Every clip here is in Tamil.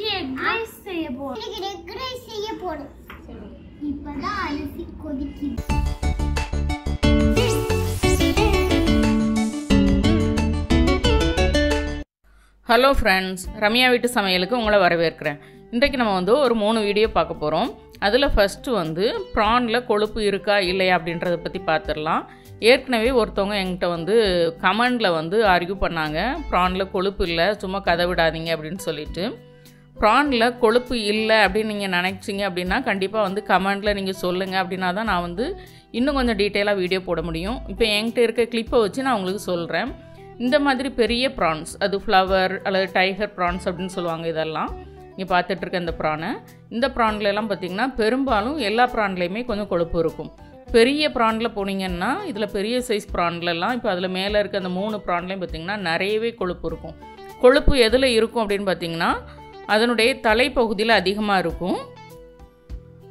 இன்னைக்கு எக் ரைஸ் செய்ய போறோம். இப்பதான் அரிசி கொதிக்குது. ஹலோ ஃப்ரெண்ட்ஸ், ரம்யா வீட்டு சமையலுக்கு உங்களை வரவேற்கிறேன். இன்றைக்கு நம்ம வந்து ஒரு 3 வீடியோ பார்க்க போகிறோம். அதில் ஃபஸ்ட்டு வந்து ப்ரானில் கொழுப்பு இருக்கா இல்லையா அப்படின்றத பற்றி பார்த்துடலாம். ஏற்கனவே ஒருத்தவங்க என்கிட்ட வந்து கமெண்டில் வந்து ஆர்கியூ பண்ணாங்க, ப்ரானில் கொழுப்பு இல்லை, சும்மா கதை விடாதீங்க அப்படின்னு சொல்லிட்டு. ப்ரானில் கொழுப்பு இல்லை அப்படின்னு நீங்கள் நினச்சிங்க அப்படின்னா கண்டிப்பாக வந்து கமெண்டில் நீங்கள் சொல்லுங்கள். அப்படின்னா தான் நான் வந்து இன்னும் கொஞ்சம் டீட்டெயிலாக வீடியோ போட முடியும். இப்போ என்கிட்ட இருக்க கிளிப்பை வச்சு நான் உங்களுக்கு சொல்கிறேன். இந்த மாதிரி பெரிய ப்ரான்ஸ், அது ஃப்ளவர் அல்லது டைகர் ப்ரான்ஸ் அப்படின்னு சொல்லுவாங்க. இதெல்லாம் இங்கே பார்த்துட்ருக்க இந்த ப்ரானை, இந்த ப்ரான்லலாம் பார்த்திங்கன்னா பெரும்பாலும் எல்லா ப்ரான்லேயுமே கொஞ்சம் கொழுப்பு இருக்கும். பெரிய ப்ரானில் போனீங்கன்னா, இதில் பெரிய சைஸ் ப்ரான்லலாம் இப்போ அதில் மேலே இருக்க அந்த 3 ப்ரான்லேயும் பார்த்திங்கன்னா நிறையவே கொழுப்பு இருக்கும். கொழுப்பு எதில் இருக்கும் அப்படின்னு பார்த்திங்கன்னா, அதனுடைய தலைப்பகுதியில் அதிகமாக இருக்கும்,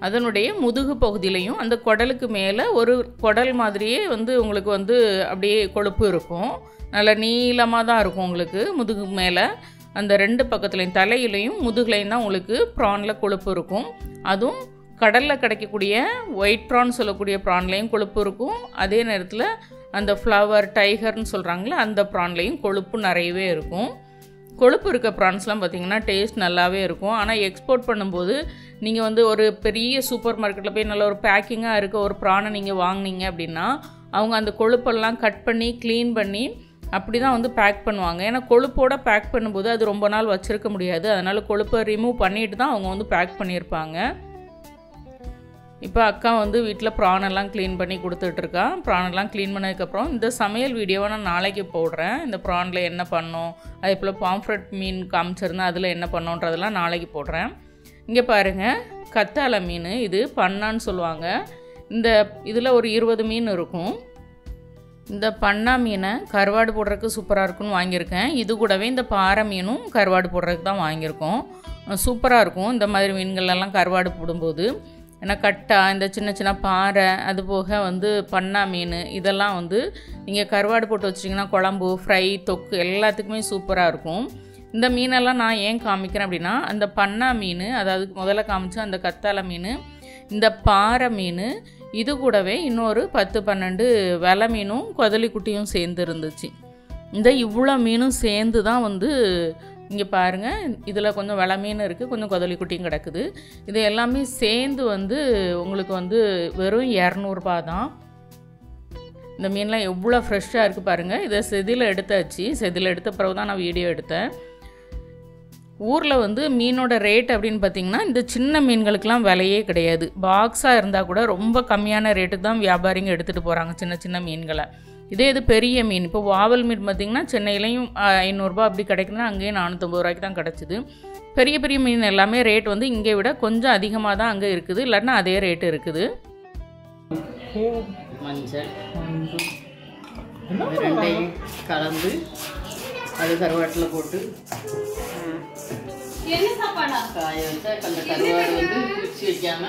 அதனுடைய முதுகு பகுதியிலையும் அந்த குடலுக்கு மேலே ஒரு குடல் மாதிரியே வந்து உங்களுக்கு வந்து அப்படியே கொழுப்பு இருக்கும். நல்லா நீளமாக தான் இருக்கும் உங்களுக்கு. முதுகு மேலே அந்த 2 பக்கத்துலையும் தலையிலையும் முதுகுலையும் தான் உங்களுக்கு ப்ரானில் கொழுப்பு இருக்கும். அதுவும் கடலில் கிடைக்கக்கூடிய ஒயிட் ப்ரான் சொல்லக்கூடிய ப்ரான்லேயும் கொழுப்பு இருக்கும். அதே நேரத்தில் அந்த ஃப்ளவர் டைகர்னு சொல்கிறாங்களே அந்த ப்ரான்லேயும் கொழுப்பு நிறையவே இருக்கும். கொழுப்பு இருக்க ப்ரான்ஸ்லாம் பார்த்திங்கன்னா டேஸ்ட் நல்லாவே இருக்கும். ஆனால் எக்ஸ்போர்ட் பண்ணும்போது நீங்கள் வந்து ஒரு பெரிய சூப்பர் மார்க்கெட்டில் போய் நல்ல ஒரு பேக்கிங்காக இருக்க ஒரு ப்ரானை நீங்கள் வாங்கினீங்க அப்படின்னா அவங்க அந்த கொழுப்பெல்லாம் கட் பண்ணி க்ளீன் பண்ணி அப்படி தான் வந்து பேக் பண்ணுவாங்க. ஏன்னா கொழுப்போடு பேக் பண்ணும்போது அது ரொம்ப நாள் வச்சுருக்க முடியாது. அதனால் கொழுப்பை ரிமூவ் பண்ணிட்டு தான் அவங்க வந்து பேக் பண்ணியிருப்பாங்க. இப்போ அக்கா வந்து வீட்டில் ப்ரானெல்லாம் க்ளீன் பண்ணி கொடுத்துட்ருக்கா. ப்ரானெல்லாம் க்ளீன் பண்ணதுக்கப்புறம் இந்த சமையல் வீடியோவை நான் நாளைக்கு போடுறேன். இந்த ப்ரானில் என்ன பண்ணோம், அதே போல் பாம்ஃப்ரெட் மீன் காமிச்சிருந்தேன், அதில் என்ன பண்ணோன்றதெல்லாம் நாளைக்கு போடுறேன். இங்கே பாருங்கள், கத்தாழை மீன், இது பண்ணான்னு சொல்லுவாங்க. இந்த இதில் ஒரு 20 மீன் இருக்கும். இந்த பண்ணா மீனை கருவாடு போடுறதுக்கு சூப்பராக இருக்குன்னு வாங்கியிருக்கேன். இது கூடவே இந்த பாறை மீனும் கருவாடு போடுறதுக்கு தான் வாங்கியிருக்கோம். சூப்பராக இருக்கும் இந்த மாதிரி மீன்கள்லாம் கருவாடு போடும்போது. ஏன்னா கட்டா, இந்த சின்ன சின்ன பாறை, அது போக வந்து பண்ணா மீன், இதெல்லாம் வந்து நீங்கள் கருவாடு போட்டு வச்சிட்டிங்கன்னா குழம்பு, ஃப்ரை, தொக்கு எல்லாத்துக்குமே சூப்பராக இருக்கும். இந்த மீனெல்லாம் நான் ஏன் காமிக்கிறேன் அப்படின்னா, அந்த பண்ணா மீன், அதாவது முதல்ல காமிச்ச அந்த கத்தாழை மீன், இந்த பாறை மீன், இது கூடவே இன்னொரு 10-12 வெலை மீனும் கொதலி குட்டியும் சேர்ந்து இருந்துச்சு. இந்த இவ்வளோ மீனும் சேர்ந்து தான் வந்து இங்கே பாருங்கள், இதில் கொஞ்சம் வெலை மீன் இருக்குது, கொஞ்சம் கொதலி குட்டியும் கிடக்குது. இது எல்லாமே சேர்ந்து வந்து உங்களுக்கு வந்து வெறும் 200 ரூபா தான். இந்த மீன்லாம் எவ்வளோ ஃப்ரெஷ்ஷாக இருக்குது பாருங்கள். இதை செதில் எடுத்தாச்சு. செதில் எடுத்த பிறகு தான் நான் வீடியோ எடுத்தேன். ஊரில் வந்து மீனோட ரேட் அப்படின்னு பார்த்திங்கன்னா இந்த சின்ன மீன்களுக்கெலாம் விலையே கிடையாது. பாக்ஸாக இருந்தால் கூட ரொம்ப கம்மியான ரேட்டுக்கு தான் வியாபாரிங்க எடுத்துகிட்டு போகிறாங்க சின்ன சின்ன மீன்களை. இதே இது பெரிய மீன், இப்போ வாவல் மீன் பார்த்திங்கன்னா சென்னையிலையும் 500 ரூபா அப்படி கிடைக்குதுன்னா அங்கேயும் 450 ரூபாய்க்கு தான் கிடச்சிது. பெரிய பெரிய மீன் எல்லாமே ரேட் வந்து இங்கே விட கொஞ்சம் அதிகமாக தான் அங்கே இருக்குது, இல்லாட்டினா அதே ரேட்டு இருக்குது. மஞ்சள் ரெண்டையும் கலந்து அது கருவாட்டில் போட்டு காய வச்சா அந்த கருவாடு வந்து பிரிச்சு வைக்காம.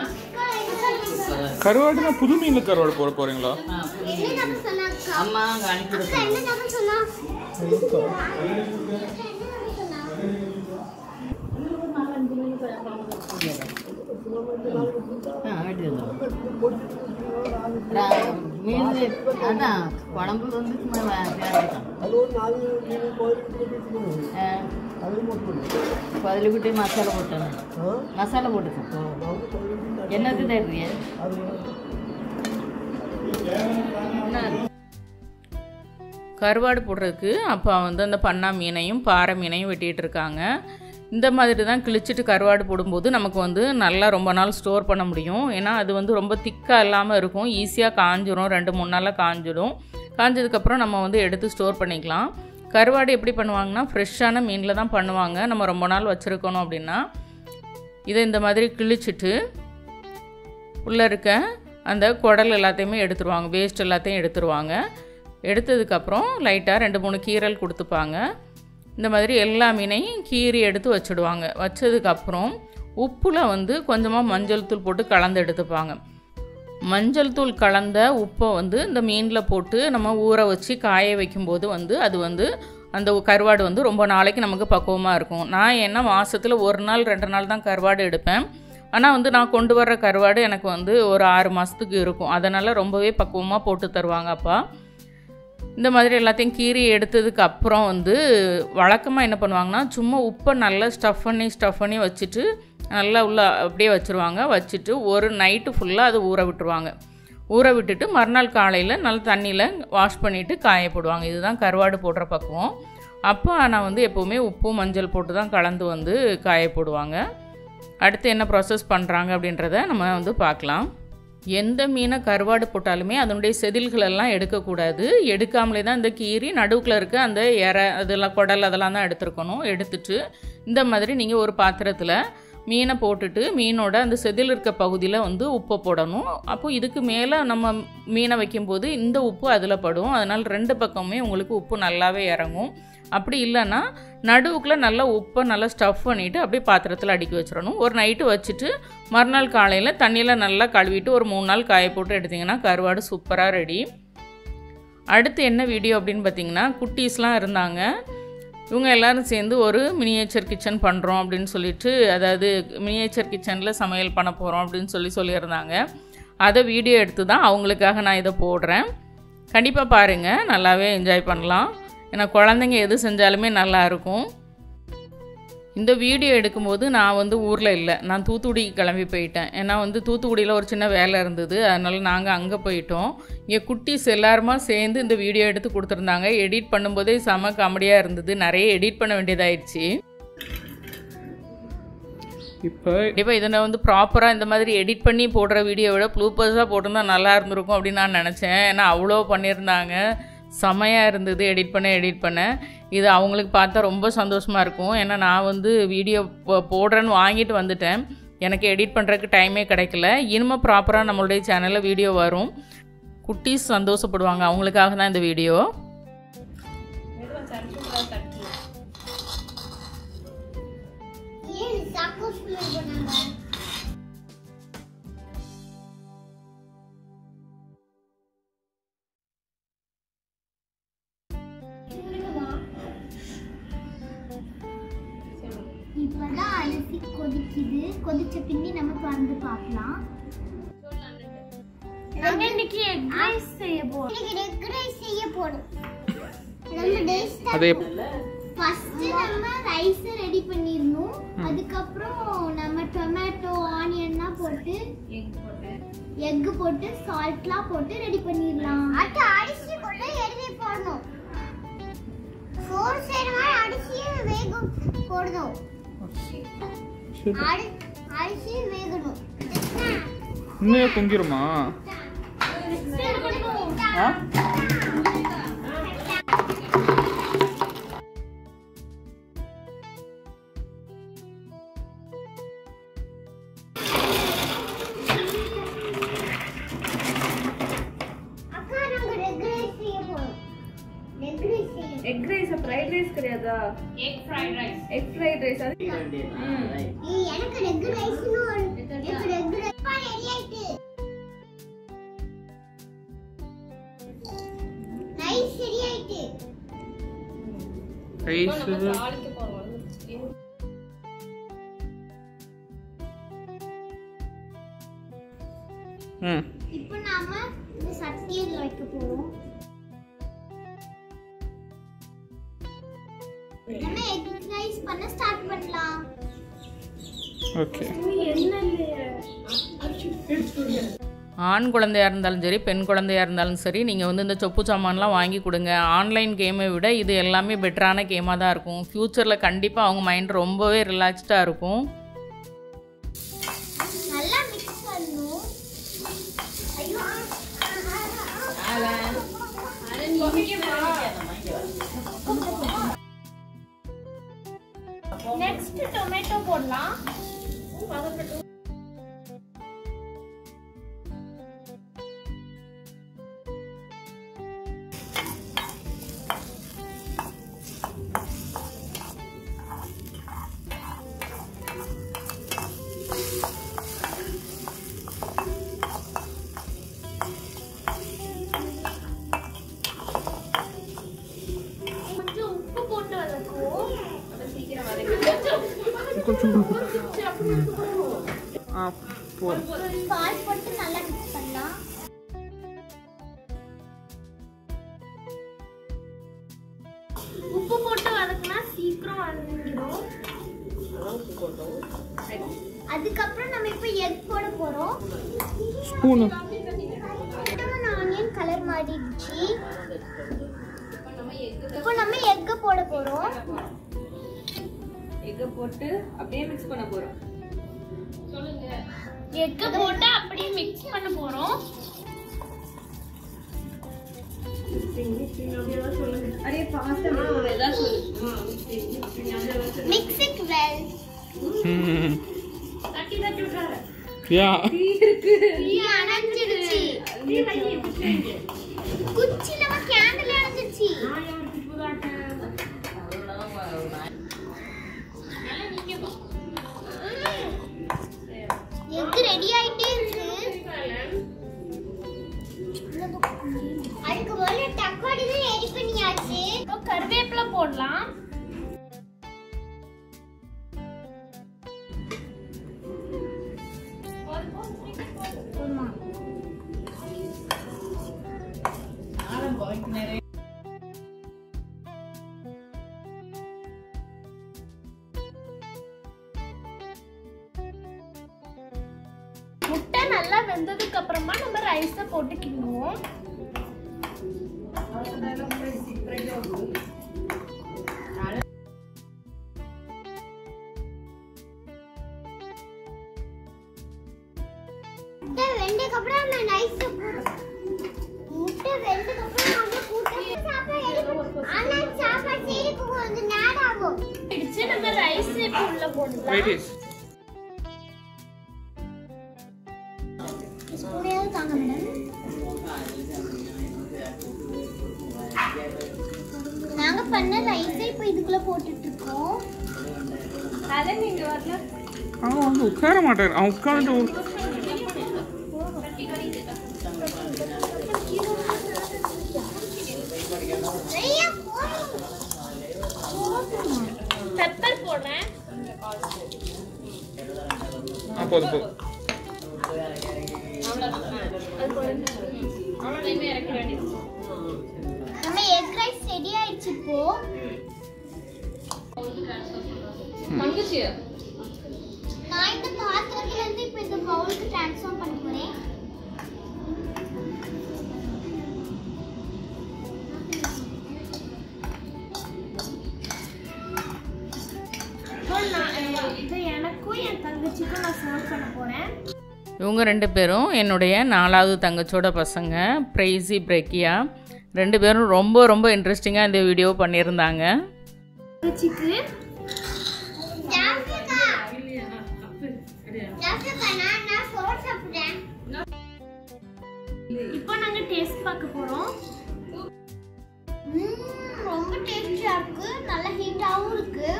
கருவாடுனா புது மீன்ல கருவாடு போட போறீங்களா? அம்மா அங்கே அனுப்பிவிட மீன் அதான் குழம்பு வந்து பதிலுக்கிட்டே மசாலா போட்டேன். மசாலா போட்டுக்கேன். என்னது தருவிய? கருவாடு போடுறதுக்கு அப்பா வந்து அந்த பண்ணா மீனையும் பாறை மீனையும் வெட்டிகிட்டு இருக்காங்க. இந்த மாதிரி தான் கிழிச்சிட்டு கருவாடு போடும்போது நமக்கு வந்து நல்லா ரொம்ப நாள் ஸ்டோர் பண்ண முடியும். ஏன்னா அது வந்து ரொம்ப திக்காக இல்லாமல் இருக்கும், ஈஸியாக காஞ்சிடும், 2-3 நாளில் காஞ்சிடும். காஞ்சதுக்கப்புறம் நம்ம வந்து எடுத்து ஸ்டோர் பண்ணிக்கலாம். கருவாடு எப்படி பண்ணுவாங்கன்னா ஃப்ரெஷ்ஷான மீனில் தான் பண்ணுவாங்க. நம்ம ரொம்ப நாள் வச்சுருக்கணும் அப்படின்னா இதை இந்த மாதிரி கிழிச்சிட்டு உள்ளே இருக்க அந்த குடல் எல்லாத்தையுமே எடுத்துருவாங்க, வேஸ்ட் எல்லாத்தையும் எடுத்துருவாங்க. எடுத்ததுக்கப்புறம் லைட்டாக 2-3 கீரல் கொடுத்துப்பாங்க. இந்த மாதிரி எல்லா மீனையும் கீறி எடுத்து வச்சுடுவாங்க. வச்சதுக்கப்புறம் உப்பில் வந்து கொஞ்சமாக மஞ்சள் தூள் போட்டு கலந்து எடுத்துப்பாங்க. மஞ்சள் தூள் கலந்த உப்பை வந்து இந்த மீனில் போட்டு நம்ம ஊற வச்சு காய வைக்கும்போது வந்து அது வந்து அந்த கருவாடு வந்து ரொம்ப நாளைக்கு நமக்கு பக்குவமாக இருக்கும். நான் என்ன மாதத்தில் 1 நாள் 2 நாள் தான் கருவாடு எடுப்பேன். ஆனால் வந்து நான் கொண்டு வர்ற கருவாடு எனக்கு வந்து ஒரு 6 மாதத்துக்கு இருக்கும். அதனால் ரொம்பவே பக்குவமாக போட்டு தருவாங்க அப்பா. இந்த மாதிரி எல்லாத்தையும் கீறி எடுத்ததுக்கு அப்புறம் வந்து வழக்கமாக என்ன பண்ணுவாங்கன்னா, சும்மா உப்பை நல்லா ஸ்டஃப் பண்ணி வச்சுட்டு நல்லா உள்ள அப்படியே வச்சுருவாங்க. வச்சுட்டு ஒரு நைட்டு ஃபுல்லாக அது ஊற விட்டுருவாங்க. ஊற விட்டுட்டு மறுநாள் காலையில் நல்லா தண்ணியில் வாஷ் பண்ணிவிட்டு காய போடுவாங்க. இதுதான் கருவாடு போடுற பக்குவம். அப்போ நான் வந்து எப்போவுமே உப்பு மஞ்சள் போட்டு தான் கலந்து வந்து காய போடுவாங்க. அடுத்து என்ன ப்ராசஸ் பண்ணுறாங்க அப்படின்றத நம்ம வந்து பார்க்கலாம். எந்த மீனை கருவாடு போட்டாலுமே அதனுடைய செதில்களெல்லாம் எடுக்கக்கூடாது. எடுக்காமலே தான் இந்த கீரி நடுவுக்குள்ள இருக்க அந்த அதெல்லாம் குடல் அதெல்லாம் தான் எடுத்துருக்கணும். எடுத்துட்டு இந்த மாதிரி நீங்கள் ஒரு பாத்திரத்தில் மீனை போட்டுட்டு மீனோட அந்த செதில் இருக்க பகுதியில் வந்து உப்பை போடணும். அப்போது இதுக்கு மேலே நம்ம மீனை வைக்கும்போது இந்த உப்பு அதில் படும். அதனால் 2 பக்கமுமே உங்களுக்கு உப்பு நல்லாவே இறங்கும். அப்படி இல்லைன்னா நடுவுக்குள்ளே நல்லா உப்பை நல்லா ஸ்டஃப் பண்ணிவிட்டு அப்படியே பாத்திரத்தில் அடுக்கி வச்சிடணும். ஒரு நைட்டு வச்சுட்டு மறுநாள் காலையில் தண்ணியில் நல்லா கழுவிட்டு ஒரு 3 நாள் காய போட்டு எடுத்திங்கன்னா கருவாடு சூப்பராக ரெடி. அடுத்து என்ன வீடியோ அப்படின்னு பார்த்திங்கன்னா, குட்டீஸ்லாம் இருந்தாங்க. இவங்க எல்லோரும் சேர்ந்து ஒரு மினியேச்சர் கிச்சன் பண்ணுறோம் அப்படின்னு சொல்லிட்டு, அதாவது மினியேச்சர் கிச்சனில் சமையல் பண்ண போகிறோம் அப்படின்னு சொல்லியிருந்தாங்க. அதை வீடியோ எடுத்து தான் அவங்களுக்காக நான் இதை போடுறேன். கண்டிப்பாக பாருங்கள், நல்லாவே என்ஜாய் பண்ணலாம். ஏன்னா குழந்தைங்க எது செஞ்சாலுமே நல்லாயிருக்கும். இந்த வீடியோ எடுக்கும்போது நான் வந்து ஊரில் இல்லை, நான் தூத்துக்குடிக்கு கிளம்பி போயிட்டேன். ஏன்னா வந்து தூத்துக்குடியில் ஒரு சின்ன வேலை இருந்தது. அதனால் நாங்கள் அங்கே போயிட்டோம். இங்கே குட்டீஸ் எல்லாருமா சேர்ந்து இந்த வீடியோ எடுத்து கொடுத்துருந்தாங்க. எடிட் பண்ணும்போதே செம காமெடியாக இருந்தது. நிறைய எடிட் பண்ண வேண்டியதாயிடுச்சு. இப்போ இதை நான் வந்து ப்ராப்பராக இந்த மாதிரி எடிட் பண்ணி போடுற வீடியோவோட ப்ளூப்பர்ஸாக போட்டிருந்தா நல்லா இருந்திருக்கும் அப்படின்னு நான் நினச்சேன். ஏன்னா அவ்வளோ பண்ணியிருந்தாங்க. செமையாக இருந்தது எடிட் பண்ண. இது அவங்களுக்கு பார்த்தா ரொம்ப சந்தோஷமாக இருக்கும். ஏன்னா நான் வந்து வீடியோ போடுறேன்னு வாங்கிட்டு வந்துட்டேன். எனக்கு எடிட் பண்ணுறதுக்கு டைமே கிடைக்கல. இனிமேல் ப்ராப்பராக நம்மளுடைய சேனலில் வீடியோ வரும். குட்டீஸ் சந்தோஷப்படுவாங்க, அவங்களுக்காக தான் இந்த வீடியோ. இப்பதான் அரிசி கொதிக்குது. கொதிச்ச பின்னி நம்ம வந்து பார்க்கலாம். நாங்க இன்னைக்கு எக் ரைஸ் செய்ய போறோம். ரொம்ப டேஸ்டா இருக்கும். ஃபர்ஸ்ட் நம்ம ரைஸ் ரெடி பண்ணிரணும். அதுக்கு அப்புறம் நம்ம டொமேட்டோ ஆனியன்லாம் போட்டு எக் போட்டு சால்ட்லாம் போட்டு ரெடி பண்ணிரலாம். அட்ட அரிசி போட்டு எண்ணெய் போடணும். சோறு செய்யறமா அரிசியை வேக போடணும். அரிசி வேகணும். இன்னும் பொங்கிருமா? எக் ரைஸ் ஃப்ரைட் ரைஸ் கிடையாதா? எக் ஃப்ரைட் ரைஸ் அது எனக்கு எக் ரைஸ்னு எனக்கு எக் ரைஸ் ரெடி ஆயிட்டு. ரைஸ் ரெடி ஆயிட்டு. ரைஸ் தாளிக்க போறோம். இப்போ நாம இந்த சட்டியில வைக்க போறோம். நம்ம எக் ரைஸ் பண்ண ஸ்டார்ட் பண்ணலாம். ஓகே. ஆண் குழந்தையாக இருந்தாலும் சரி, பெண் குழந்தையாக இருந்தாலும் சரி, நீங்கள் வந்து இந்த சொப்பு சாமான்லாம் வாங்கி கொடுங்க. ஆன்லைன் கேமை விட இது எல்லாமே பெட்டரான கேமாக தான் இருக்கும். ஃப்யூச்சரில் கண்டிப்பாக அவங்க மைண்ட் ரொம்பவே ரிலாக்ஸ்டாக இருக்கும். நல்லா மிக்ஸ் பண்ணனும். ஐயோ நெக்ஸ்ட் டொமேட்டோ போடலாம். கொஞ்சம் உப்பு பால் போட்டு நல்லா மிக்ஸ் பண்ணலாம். உப்பு போட்டு வதக்கினா சீக்கிரம் வதங்கிடும். அதுக்கப்புறம் நம்ம இப்போ எக் போட போறோம். ஸ்பூன் ஆனியன் கலர் மாறிடுச்சு. இப்போ நம்ம எக் போட போறோம். எக் போட்டு அப்படியே மிக்ஸ் பண்ண போறோம். சொல்லுங்க. எக் போட்டு அப்படியே மிக்ஸ் பண்ண போறோம். அரே ஃபாஸ்டா எல்லாம் சொல்லு. Mix it well. தட்டி தட்டி விட்டுறாரு. யா தீ அணைஞ்சிடுச்சு. குச்சில கேண்டில் அணைஞ்சிடுச்சு. எக் ரெடி ஆயிட்டே இருக்கு. அதுக்கு முதல்ல தக்காளி தான் ரெடி பண்ணியாச்சு. இப்போ கருவேப்பிலை போடலாம். முட்டை நல்லா வெந்ததுக்கு அப்புறமா நம்ம ரைஸை போட்டு கிண்டுவோம். முட்டை வெந்ததுக்கு அப்புறம் நம்ம ரைஸ் போடுறோம். முட்டை வெந்ததுக்கு அப்புறம் நம்ம கூட்டி சாப்பாடு ஆனா சாப்பாடு செய்யறதுக்கு கொஞ்சம் நேரம் ஆகும். இடிச்சு நம்ம ரைஸ் இப்போ உள்ள போடலாம். வெயிட் இஸ் ஸ்பூனேல தாங்க மேடம். நாங்க பண்ண ரைஸை இப்போ இதுக்குள்ள போட்டுட்டு இருக்கோம். அத நீங்க வரல. அவன் வந்து உட்கார மாட்டார். அவன் உட்காந்துட்டு பெப்பர் போடுறேன். போதும் போதும். நம்ம எக் ரைஸ் ரெடி ஆயிடுச்சு. இப்போ தங்கச்சி நான் இந்த பாத்திரத்துல இருந்து இப்போ இந்த பவுலுக்கு ட்ரான்ஸ்ஃபார்ம் பண்ண போறேன். இது எனக்கும் என் தங்கச்சிக்கும் நான் சர்வ் பண்ண போறேன். இவங்க 2 பேரும் என்னுடைய 4வது தங்கச்சோட பசங்க, பிரைசி பிரேக்கியா. 2 பேரும் ரொம்ப ரொம்ப இன்ட்ரெஸ்டிங்காக இந்த வீடியோ பண்ணியிருந்தாங்க. தங்கச்சிக்கு இப்போ நாங்க டேஸ்ட் பார்க்க போறோம். ரொம்ப டேஸ்டியா இருக்கு. நல்ல ஹீட்டாவும் இருக்கு.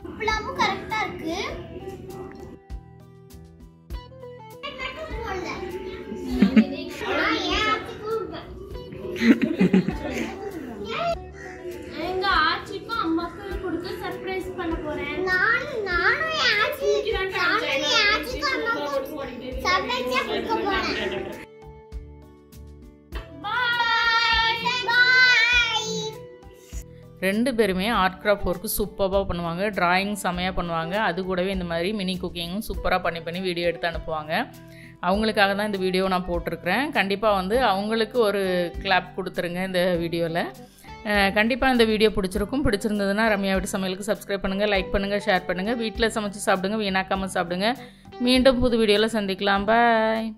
உப்புலாமும் கரெக்டா இருக்கு. எங்க ஆச்சிக்கும் அம்மாக்கும் கொடுக்க சர்ப்ரைஸ் பண்ண போறேன். நானும் ஆச்சிக்கும் அம்மாக்கும் சர்ப்ரைஸா கொடுக்க போறேன். பாய். 2 பேருமே ஆர்ட் கிராஃப்ட் ஒர்க்கு சூப்பராக பண்ணுவாங்க. டிராயிங் செமையாக பண்ணுவாங்க. அது கூடவே இந்த மாதிரி மினி குக்கிங்கும் சூப்பராக பண்ணி வீடியோ எடுத்து அனுப்புவாங்க. அவங்களுக்காக தான் இந்த வீடியோ நான் போட்டிருக்கிறேன். கண்டிப்பாக வந்து அவங்களுக்கு ஒரு கிளாப் கொடுத்துருங்க இந்த வீடியோவில். கண்டிப்பாக இந்த வீடியோ பிடிச்சிருந்ததுன்னா ரம்யா வீட்டு சமையலுக்கு சப்ஸ்கிரைப் பண்ணுங்கள், லைக் பண்ணுங்கள், ஷேர் பண்ணுங்கள். வீட்டில் சமைச்சு சாப்பிடுங்க, வீணாக்காமல் சாப்பிடுங்க. மீண்டும் புது வீடியோவில் சந்திக்கலாம். பாய்.